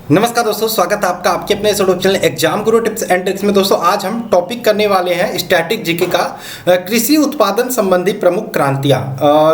नमस्कार दोस्तों, स्वागत है आपका आपके अपने YouTube channel exam Guru tips and tricks में। दोस्तों आज हम टॉपिक करने वाले हैं स्टैटिक जीके का कृषि उत्पादन संबंधी प्रमुख क्रांतियां,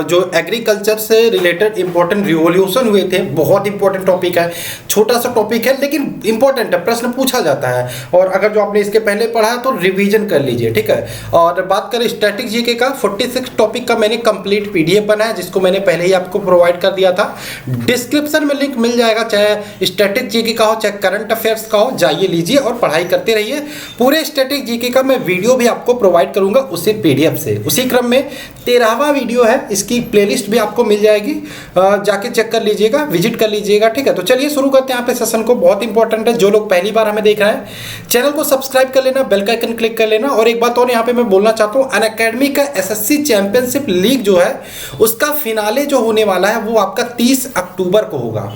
जो एग्रीकल्चर से रिलेटेड इंपॉर्टेंट रिवॉल्यूशन हुए थे। बहुत इंपॉर्टेंट टॉपिक है, छोटा सा टॉपिक है लेकिन इंपॉर्टेंट है, प्रश्न पूछा जाता है। और अगर जो आपने इसके पहले पढ़ा है तो रिविजन कर लीजिए, ठीक है। और बात करें स्टैटिक जीके का 46 टॉपिक का मैंने कंप्लीट PDF बना है, जिसको मैंने पहले ही आपको प्रोवाइड कर दिया था। डिस्क्रिप्शन में लिंक मिल जाएगा, चाहे स्टैटिक जीके का हो चाहे करंट अफेयर्स का हो, जाइए लीजिए और पढ़ाई करते रहिए। पूरे स्टैटिक जीके का मैं वीडियो भी आपको प्रोवाइड करूंगा उसी PDF से। उसी क्रम में 13वां वीडियो है, इसकी प्लेलिस्ट भी आपको मिल जाएगी, जाके चेक कर लीजिएगा, विजिट कर लीजिएगा, ठीक है। तो चलिए शुरू करते हैं यहाँ पे सेशन को। बहुत इंपॉर्टेंट है, जो लोग पहली बार हमें देख रहे हैं चैनल को सब्सक्राइब कर लेना, बेल का आइकन क्लिक कर लेना। और एक बात और यहाँ पे मैं बोलना चाहता हूँ, अनअकैडमी का SSC चैंपियनशिप लीग जो है उसका फिनाले जो होने वाला है वो आपका 30 अक्टूबर को होगा।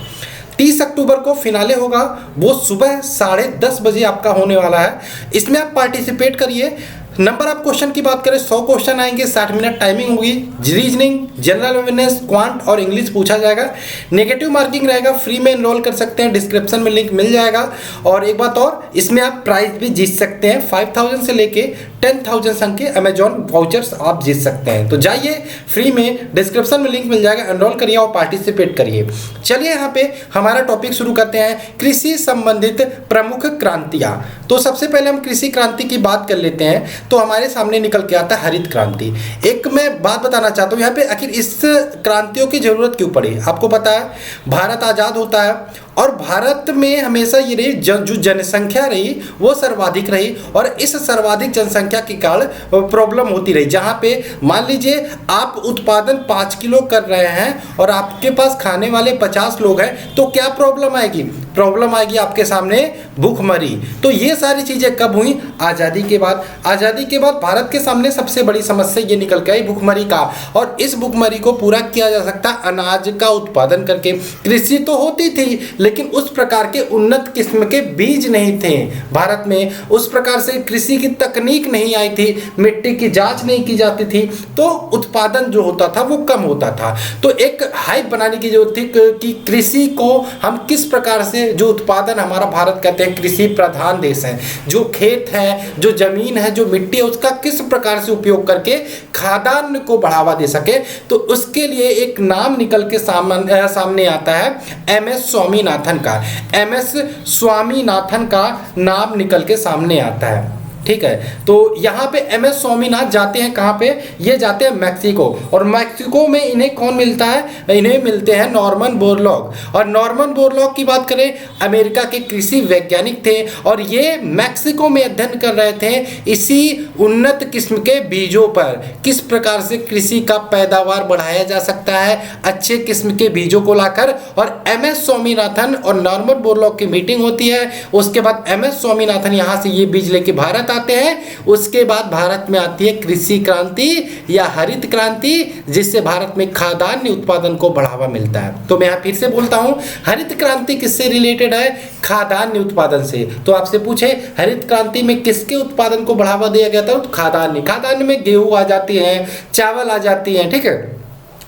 30 अक्टूबर को फिनाले होगा, वो सुबह 10:30 बजे आपका होने वाला है। इसमें आप पार्टिसिपेट करिए। नंबर ऑफ क्वेश्चन की बात करें 100 क्वेश्चन आएंगे, 60 मिनट टाइमिंग होगी। रीजनिंग, जनरल अवेयरनेस, क्वांट और इंग्लिश पूछा जाएगा। नेगेटिव मार्किंग रहेगा, फ्री में एनरोल कर सकते हैं, डिस्क्रिप्शन में लिंक मिल जाएगा। और एक बात और, इसमें आप प्राइज भी जीत सकते हैं। 5000 से लेके 10,000 संग के अमेजॉन वाउचर्स आप जीत सकते हैं। तो जाइए, फ्री में डिस्क्रिप्शन में लिंक मिल जाएगा, एनरोल करिए और पार्टिसिपेट करिए। चलिए यहाँ पे हमारा टॉपिक शुरू करते हैं, कृषि संबंधित प्रमुख क्रांतियाँ। तो सबसे पहले हम कृषि क्रांति की बात कर लेते हैं, तो हमारे सामने निकल के आता है हरित क्रांति। एक मैं बात बताना चाहता हूँ यहाँ पे, आखिर इस क्रांतियों की जरूरत क्यों पड़ी। आपको पता है भारत आज़ाद होता है और भारत में हमेशा ये रही जो जनसंख्या रही वो सर्वाधिक रही, और इस सर्वाधिक जनसंख्या के कारण प्रॉब्लम होती रही। जहाँ पे मान लीजिए आप उत्पादन 5 किलो कर रहे हैं और आपके पास खाने वाले 50 लोग हैं, तो क्या प्रॉब्लम आएगी? प्रॉब्लम आएगी आपके सामने भूखमरी। तो ये सारी चीज़ें कब हुई? आज़ादी के बाद। आज़ादी के बाद भारत के सामने सबसे बड़ी समस्या ये निकल के आई भूखमरी का, और इस भूखमरी को पूरा किया जा सकता है अनाज का उत्पादन करके। कृषि तो होती थी लेकिन उस प्रकार के उन्नत किस्म के बीज नहीं थे भारत में, उस प्रकार से कृषि की तकनीक नहीं आई थी, मिट्टी की जांच नहीं की जाती थी, तो उत्पादन जो होता था वो कम होता था। तो एक हाइप बनाने की जरूरत थी कि कृषि को हम किस प्रकार से, जो उत्पादन हमारा भारत कहते हैं कृषि प्रधान देश है, जो खेत है, जो जमीन है, जो मिट्टी है, उसका किस प्रकार से उपयोग करके खाद्यान्न को बढ़ावा दे सके। तो उसके लिए एक नाम निकल के सामने आता है MS स्वामीनाथन का। MS स्वामीनाथन का नाम निकल के सामने आता है, ठीक है। तो यहाँ पे MS स्वामीनाथन जाते हैं कहाँ पे? ये जाते हैं मैक्सिको, और मैक्सिको में इन्हें कौन मिलता है? इन्हें मिलते हैं नॉर्मन बोरलॉग। और नॉर्मन बोरलॉग की बात करें, अमेरिका के कृषि वैज्ञानिक थे और ये मैक्सिको में अध्ययन कर रहे थे इसी उन्नत किस्म के बीजों पर, किस प्रकार से कृषि का पैदावार बढ़ाया जा सकता है अच्छे किस्म के बीजों को लाकर। और MS स्वामीनाथन और नॉर्मन बोरलॉग की मीटिंग होती है। उसके बाद MS स्वामीनाथन यहाँ से ये बीज लेके भारत आते हैं। उसके बाद भारत में आती है कृषि क्रांति या हरित क्रांति, जिससे भारत में खाद्यान्न उत्पादन को बढ़ावा मिलता है। तो मैं यहाँ फिर से बोलता हूँ, हरित क्रांति किससे रिलेटेड है? खाद्यान्न उत्पादन से। तो आपसे पूछे हरित क्रांति में किसके उत्पादन को बढ़ावा दिया गया था? तो खाद्यान्न में गेहूं आ जाती है, चावल आ जाती है, ठीक है।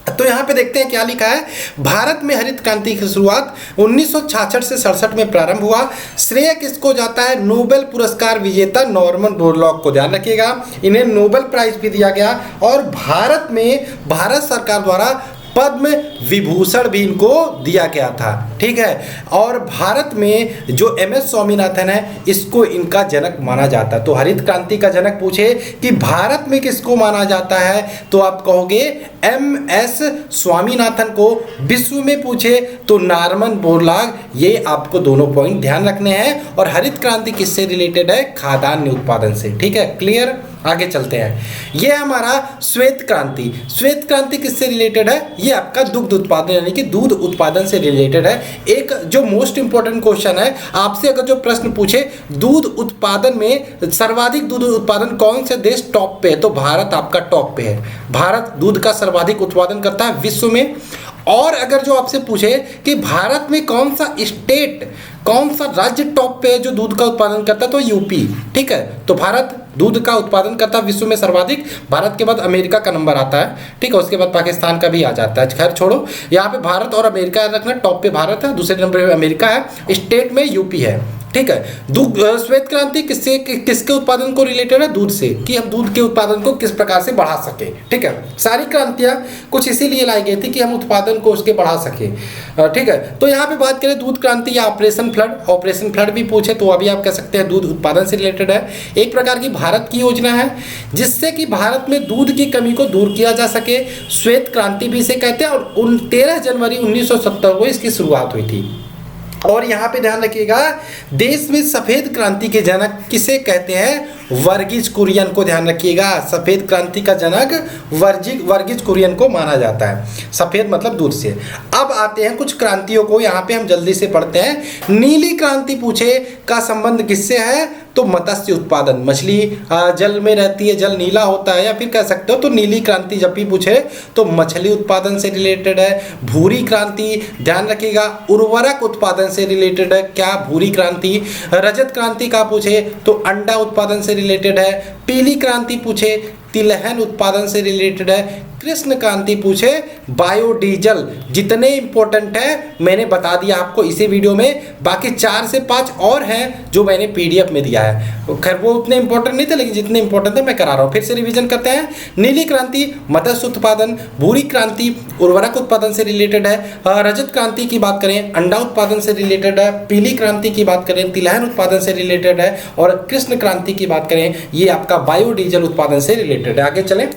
तो यहाँ पे देखते हैं क्या लिखा है। भारत में हरित क्रांति की शुरुआत 1966 से 67 में प्रारंभ हुआ। श्रेय किसको जाता है? नोबेल पुरस्कार विजेता नॉर्मन बोरलॉग को। ध्यान रखिएगा, इन्हें नोबेल प्राइज भी दिया गया, और भारत में भारत सरकार द्वारा पद्म विभूषण भी इनको दिया गया था, ठीक है। और भारत में जो MS स्वामीनाथन है, इसको इनका जनक माना जाता है। तो हरित क्रांति का जनक पूछे कि भारत में किसको माना जाता है, तो आप कहोगे MS स्वामीनाथन को। विश्व में पूछे तो नॉर्मन बोरलॉग। ये आपको दोनों पॉइंट ध्यान रखने हैं। और हरित क्रांति किससे रिलेटेड है? खाद्यान्न उत्पादन से, ठीक है। क्लियर? आगे चलते हैं। ये हमारा श्वेत क्रांति। श्वेत क्रांति किससे रिलेटेड है? ये आपका दुग्ध उत्पादन यानी कि दूध उत्पादन से रिलेटेड है। एक जो मोस्ट इंपॉर्टेंट क्वेश्चन है, आपसे अगर जो प्रश्न पूछे दूध उत्पादन में सर्वाधिक दूध उत्पादन कौन से देश टॉप पे है, तो भारत आपका टॉप पे है। भारत दूध का सर्वाधिक उत्पादन करता है विश्व में। और अगर जो आपसे पूछे कि भारत में कौन सा स्टेट, कौन सा राज्य टॉप पे है जो दूध का उत्पादन करता है, तो यूपी, ठीक है। तो भारत दूध का उत्पादन करता विश्व में सर्वाधिक, भारत के बाद अमेरिका का नंबर आता है, ठीक है, उसके बाद पाकिस्तान का भी आ जाता है। खैर छोड़ो, यहाँ पे भारत और अमेरिका रखना, टॉप पे भारत है, दूसरे नंबर पे अमेरिका है, स्टेट में यूपी है, ठीक है। श्वेत क्रांति किसके उत्पादन को रिलेटेड है? दूध से, कि हम दूध के उत्पादन को किस प्रकार से बढ़ा सके, ठीक है। सारी क्रांतियां कुछ इसीलिए लाई गई थी कि हम उत्पादन को उसके बढ़ा सके, ठीक है। तो यहाँ पे बात करें दूध क्रांति या ऑपरेशन फ्लड भी पूछे तो अभी आप कह सकते हैं दूध उत्पादन से रिलेटेड है। एक प्रकार की भारत की योजना है जिससे कि भारत में दूध की कमी को दूर किया जा सके, श्वेत क्रांति भी इसे कहते हैं। और 13 जनवरी 1970 को इसकी शुरुआत हुई थी। और यहाँ पे ध्यान रखिएगा, देश में सफेद क्रांति के जनक किसे कहते हैं? वर्गीज कुरियन को ध्यान रखिएगा। सफेद क्रांति का जनक वर्गीज कुरियन को माना जाता है। सफेद मतलब दूध से। अब आते हैं कुछ क्रांतियों को, यहाँ पे हम जल्दी से पढ़ते हैं। नीली क्रांति पूछे का संबंध किससे है? तो मत्स्य उत्पादन, मछली जल में रहती है, जल नीला होता है, या फिर कह सकते हो तो नीली क्रांति जब भी पूछे तो मछली उत्पादन से रिलेटेड है। भूरी क्रांति ध्यान रखिएगा, उर्वरक उत्पादन से रिलेटेड है। क्या? भूरी क्रांति। रजत क्रांति का पूछे तो अंडा उत्पादन से रिलेटेड है। पीली क्रांति पूछे तिलहन उत्पादन से रिलेटेड है। कृष्ण क्रांति पूछे बायोडीजल। जितने इंपॉर्टेंट है मैंने बता दिया आपको इसी वीडियो में, बाकी 4 से 5 और हैं जो मैंने पीडीएफ में दिया है। खैर वो उतने इंपॉर्टेंट नहीं थे, लेकिन जितने इंपॉर्टेंट थे मैं करा रहा हूँ। फिर से रिवीजन करते हैं। नीली क्रांति मत्स्य उत्पादन, भूरी क्रांति उर्वरक उत्पादन से रिलेटेड है। रजत क्रांति की बात करें अंडा उत्पादन से रिलेटेड है। पीली क्रांति की बात करें तिलहन उत्पादन से रिलेटेड है। और कृष्ण क्रांति की बात करें ये आपका बायोडीजल उत्पादन से रिलेटेड है। आगे चलें,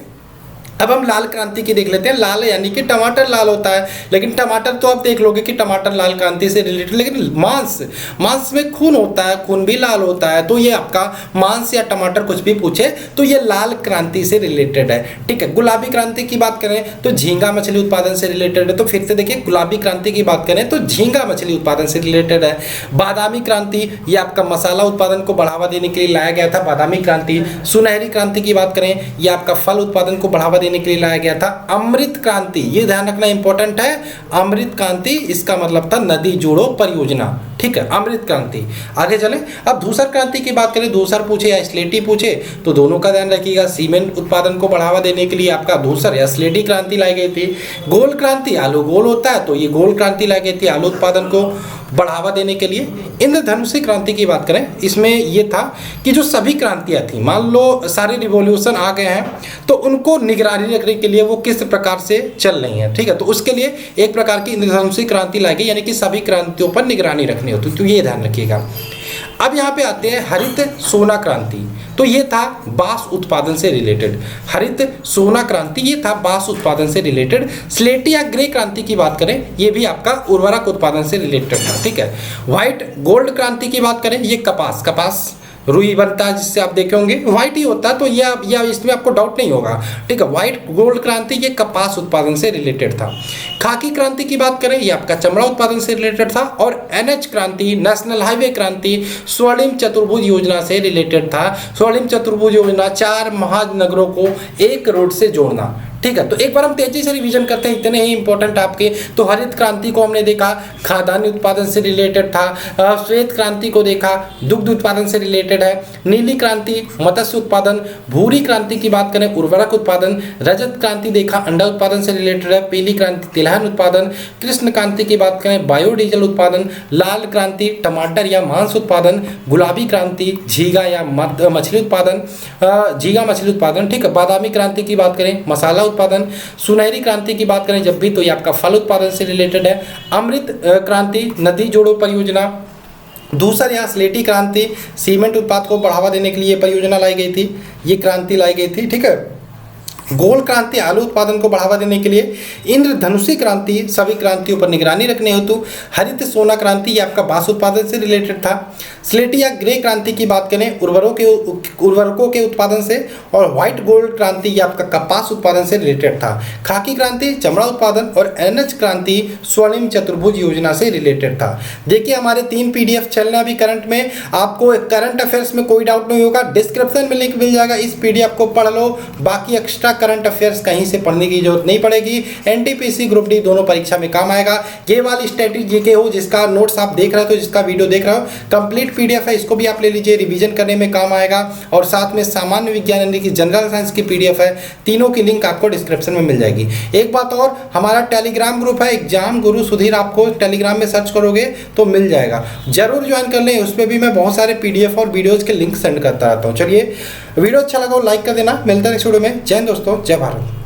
अब हम लाल क्रांति की देख लेते हैं। लाल यानी कि लाल होता है, लेकिन टमाटर तो आप देख लोगे कि टमाटर लाल क्रांति से रिलेटेड, लेकिन मांस में खून होता है, खून भी लाल होता है। तो ये आपका मांस या टमाटर कुछ भी पूछे तो ये लाल क्रांति से रिलेटेड है, ठीक है। गुलाबी क्रांति की बात करें तो झींगा मछली उत्पादन से रिलेटेड है। तो फिर से देखिए, गुलाबी क्रांति की बात करें तो झींगा मछली उत्पादन से रिलेटेड है। बादामी क्रांति ये आपका मसाला उत्पादन को बढ़ावा देने के लिए लाया गया था, बादामी क्रांति। सुनहरी क्रांति की बात करें ये आपका फल उत्पादन को बढ़ावा देने के लिए लाया गया था। अमृत क्रांति, ये ध्यान रखना इंपॉर्टेंट है। अमृत क्रांति इसका मतलब था नदी जोड़ो परियोजना, ठीक है, अमृत क्रांति। आगे चलें, अब धूसर क्रांति की बात करें, धूसर पूछे या स्लेटी पूछे तो दोनों का ध्यान रखिएगा। सीमेंट उत्पादन को बढ़ावा देने के लिए आपका धूसर या स्लेटी क्रांति लाई गई थी। गोल क्रांति, आलू गोल होता है तो ये गोल क्रांति लाई गई थी आलू उत्पादन को बढ़ावा देने के लिए। इंद्रधनुषी क्रांति की बात करें, इसमें ये था कि जो सभी क्रांतियां थी, मान लो सारे रिवॉल्यूशन आ गए हैं तो उनको निगरानी रखने के लिए वो किस प्रकार से चल रही है, ठीक है। तो उसके लिए एक प्रकार की इंद्रधनुषी क्रांति लाई गई, यानी कि सभी क्रांतियों पर निगरानी रखनी होती, तो ये ध्यान रखिएगा। अब यहाँ पे आते हैं हरित सोना क्रांति, तो ये था बांस उत्पादन से रिलेटेड। हरित सोना क्रांति ये था बांस उत्पादन से रिलेटेड। स्लेटी या ग्रे क्रांति की बात करें ये भी आपका उर्वरक उत्पादन से रिलेटेड था, ठीक है। व्हाइट गोल्ड क्रांति की बात करें ये कपास रुई बनता है, जिससे आप देखे होंगे व्हाइट ही होता है, तो यह इसमें आपको डाउट नहीं होगा, ठीक है। व्हाइट गोल्ड क्रांति ये कपास उत्पादन से रिलेटेड था। खाकी क्रांति की बात करें ये आपका चमड़ा उत्पादन से रिलेटेड था। और एनएच क्रांति नेशनल हाईवे क्रांति स्वर्णिम चतुर्भुज योजना से रिलेटेड था। स्वर्णिम चतुर्भुज योजना 4 महानगरों को एक रोड से जोड़ना, ठीक है। तो एक बार हम तेजी से रिवीजन करते हैं, इतने ही इंपॉर्टेंट आपके। तो हरित क्रांति को हमने देखा, खाद्यान्न उत्पादन से रिलेटेड था। श्वेत क्रांति को देखा, दुग्ध उत्पादन से रिलेटेड है। नीली क्रांति मत्स्य उत्पादन। भूरी क्रांति की बात करें उर्वरक उत्पादन। रजत क्रांति देखा अंडा उत्पादन से रिलेटेड है। पीली क्रांति तिलहन उत्पादन। कृष्ण क्रांति की बात करें बायोडीजल उत्पादन। लाल क्रांति टमाटर या मांस उत्पादन। गुलाबी क्रांति झींगा या मछली उत्पादन, झींगा मछली उत्पादन, ठीक है। बादामी क्रांति की बात करें मसाला उत्पादन। सुनहरी क्रांति की बात करें जब भी तो ये आपका फल उत्पादन से रिलेटेड है। अमृत क्रांति नदी जोड़ो परियोजना। धूसर या स्लेटी क्रांति सीमेंट उत्पाद को बढ़ावा देने के लिए परियोजना लाई गई थी, ये क्रांति लाई गई थी, ठीक है। गोल क्रांति आलू उत्पादन को बढ़ावा देने के लिए। इंद्रधनुषी क्रांति सभी क्रांतियों पर निगरानी रखने हेतु। हरित सोना क्रांति ये आपका बांस उत्पादन से रिलेटेड था। स्लेटी या ग्रे क्रांति की बात करें उर्वरकों के उत्पादन से। और व्हाइट गोल्ड क्रांति ये आपका कपास उत्पादन से रिलेटेड था। खाकी क्रांति चमड़ा उत्पादन। और एनएच क्रांति स्वर्णिम चतुर्भुज योजना से रिलेटेड था। देखिए हमारे 3 पीडीएफ चल रहे हैं अभी करंट में, आपको करंट अफेयर्स में कोई डाउट नहीं होगा, डिस्क्रिप्शन में लिंक मिल जाएगा, इस पीडीएफ को पढ़ लो। बाकी एक्स्ट्रा करंट अफेयर्स कहीं से पढ़ने की जरूरत नहीं पड़ेगी। एनटीपीसी ग्रुप डी दोनों परीक्षा में काम आएगा। ये वाली स्टैटिक जीके हो जिसका नोट्स आप देख रहे हो, जिसका वीडियो देख रहे हो, कंप्लीट पीडीएफ है, इसको भी आप ले लीजिए, रिवीजन करने में काम आएगा। और साथ में सामान्य विज्ञान यानी कि जनरल साइंस की पीडीएफ है, तीनों की लिंक आपको डिस्क्रिप्शन में मिल जाएगी। एक बात और, हमारा टेलीग्राम ग्रुप है एग्जाम गुरु सुधीर, आपको टेलीग्राम में सर्च करोगे तो मिल जाएगा, जरूर ज्वाइन कर लें। उसमें भी मैं बहुत सारे पीडीएफ और वीडियोज के लिंक सेंड करता रहता हूँ। चलिए, वीडियो अच्छा लगा हो लाइक कर देना। मिलता है नेक्स्ट वीडियो में। जय हिंद दोस्तों, जय भारत।